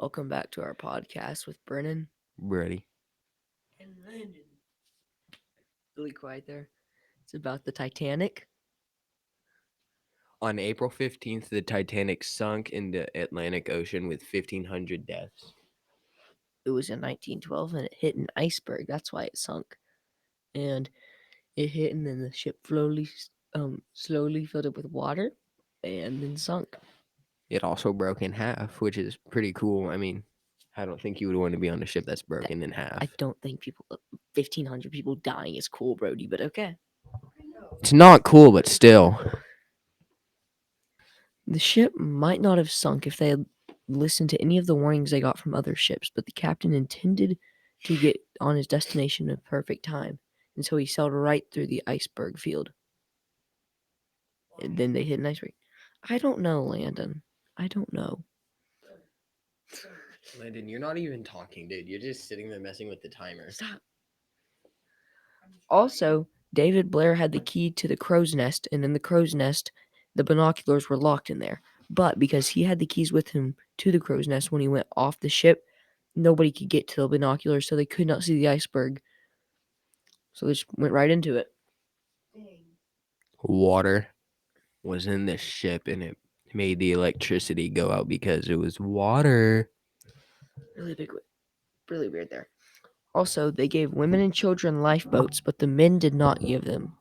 Welcome back to our podcast with Brennan Ready. and Landon. Really quiet there. It's about the Titanic. On April 15th, the Titanic sunk in the Atlantic Ocean with 1,500 deaths. It was in 1912 and it hit an iceberg. That's why it sunk. And it hit, and then the ship slowly filled up with water and then sunk. It also broke in half, which is pretty cool. I mean, I don't think you would want to be on a ship that's broken in half. I don't think 1,500 people dying is cool, Brody, but okay. It's not cool, but still. The ship might not have sunk if they had listened to any of the warnings they got from other ships, but the captain intended to get on his destination in perfect time, and so he sailed right through the iceberg field. And then they hit an iceberg. I don't know, Landon. I don't know. Landon, you're not even talking, dude. You're just sitting there messing with the timer. Stop. Also, David Blair had the key to the crow's nest, and in the crow's nest, the binoculars were locked in there. But because he had the keys with him to the crow's nest when he went off the ship, nobody could get to the binoculars, so they could not see the iceberg. So they just went right into it. Water was in the ship and it made the electricity go out because it was water. Really weird there. Also, they gave women and children lifeboats, but the men did not give them.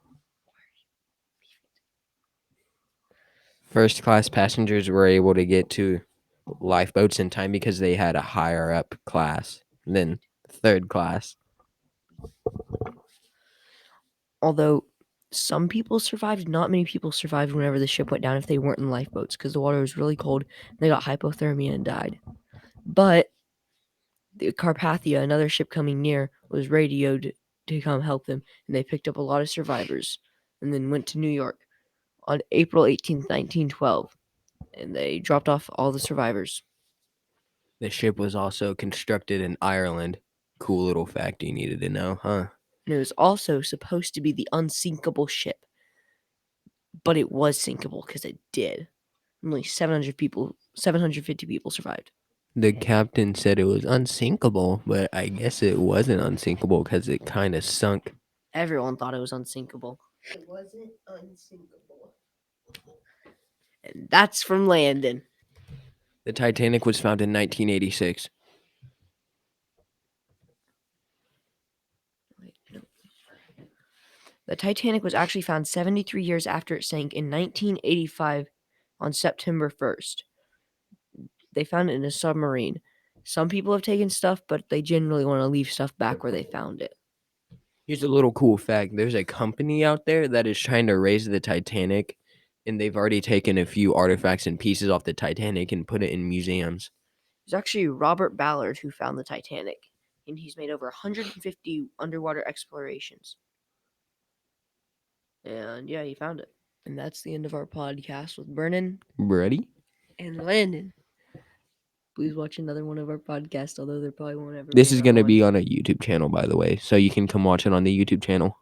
First class passengers were able to get to lifeboats in time because they had a higher up class than third class. Although some people survived, not many people survived whenever the ship went down if they weren't in lifeboats because the water was really cold. They got hypothermia and died. But the Carpathia, another ship coming near, was radioed to come help them, and they picked up a lot of survivors and then went to New York on April 18th, 1912, and they dropped off all the survivors. The ship was also constructed in Ireland. Cool little fact you needed to know, huh? And it was also supposed to be the unsinkable ship, but it was sinkable because it did. Only 750 people survived. The captain said it was unsinkable, but I guess it wasn't unsinkable because it kind of sunk. Everyone thought it was unsinkable. It wasn't unsinkable. And that's from Landon. The Titanic was found in 1986. The Titanic was actually found 73 years after it sank in 1985 on September 1st. They found it in a submarine. Some people have taken stuff, but they generally want to leave stuff back where they found it. Here's a little cool fact. There's a company out there that is trying to raise the Titanic, and they've already taken a few artifacts and pieces off the Titanic and put it in museums. It was actually Robert Ballard who found the Titanic, and he's made over 150 underwater explorations. And yeah, he found it. And that's the end of our podcast with Brennan Ready? and Landon. Please watch another one of our podcasts, although there probably won't ever be This is another going to one. be on a YouTube channel, by the way, so you can come watch it on the YouTube channel.